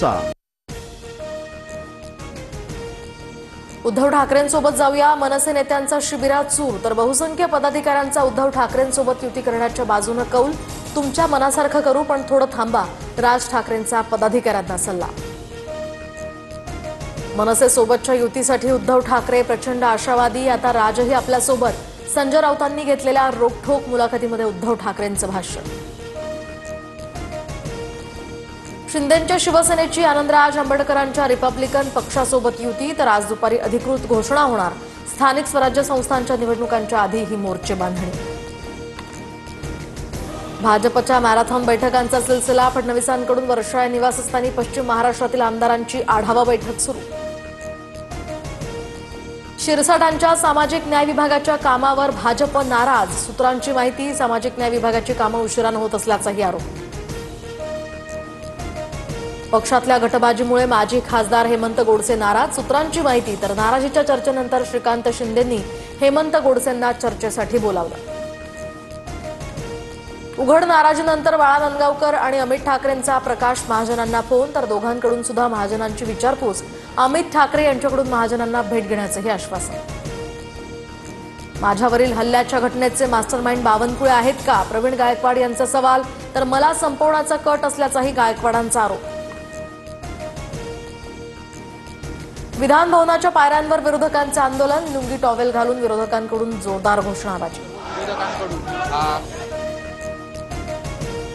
चा। उद्धव ठाकरेंसोबत जाऊया, मनसे नेत्यांचा शिबिरात सूर, तर बहुसंख्य पदाधिकाऱ्यांचा उद्धव ठाकरेंसोबत युती करण्याच्या बाजूने कौल। तुमच्या मनासारखं करू, पण थोडं थांबा, राज ठाकरेंचा पदाधिकाऱ्यांना सल्ला। मनसे सोबतच्या युतीसाठी उद्धव ठाकरे प्रचंड आशावादी, आता राजही आपल्यासोबत। संजय राऊतांनी घेतलेल्या रोखठोक मुलाखतीमध्ये उद्धव ठाकरेंचं भाष्य। शिंदेंच्या शिवसेनेची आनंदराज आंबेडकरांच्या रिपब्लिकन पक्षासोबत युती, तर आज दुपारी अधिकृत घोषणा होणार। स्थानिक स्वराज्य संस्थांच्या निवडणुकांच्या आधी ही मोर्चे बांधणी। भाजपच्या मॅरेथॉन बैठकांचा सिलसिला, फडणवीसांकडून वर्षा या निवासस्थानी पश्चिम महाराष्ट्रातील आमदारांची आढावा बैठक सुरू। शिरसाटांच्या सामाजिक न्याय विभागाच्या कामावर भाजप नाराज, सूत्रांची माहिती, सामाजिक न्याय विभागाची कामं उशिराने होत असल्याचाही आरोप। पक्षातल्या गटबाजीमुळे माजी खासदार हेमंत गोडसे नाराज, सूत्रांची माहिती, तर नाराजीच्या चर्चेनंतर श्रीकांत शिंदेंनी हेमंत गोडसेंना चर्चेसाठी बोलावलं। उघड नाराजीनंतर बाळा नंदगावकर आणि अमित ठाकरेंचा प्रकाश महाजनांना फोन, तर दोघांकडून सुद्धा महाजनांची विचारपूस। अमित ठाकरे यांच्याकडून महाजनांना भेट घेण्याचंही आश्वासन। माझ्यावरील हल्ल्याच्या घटनेचे मास्टरमाइंड बावनकुळे आहेत का, प्रवीण गायकवाड यांचा सवाल, तर मला संपवण्याचा कट असल्याचाही गायकवाडांचा आरोप। विधान भवनाच्या पायऱ्यांवर विरोधकांचे आंदोलन, लुंगी टॉवेल घालून विरोधकांकडून जोरदार घोषणाबाजी।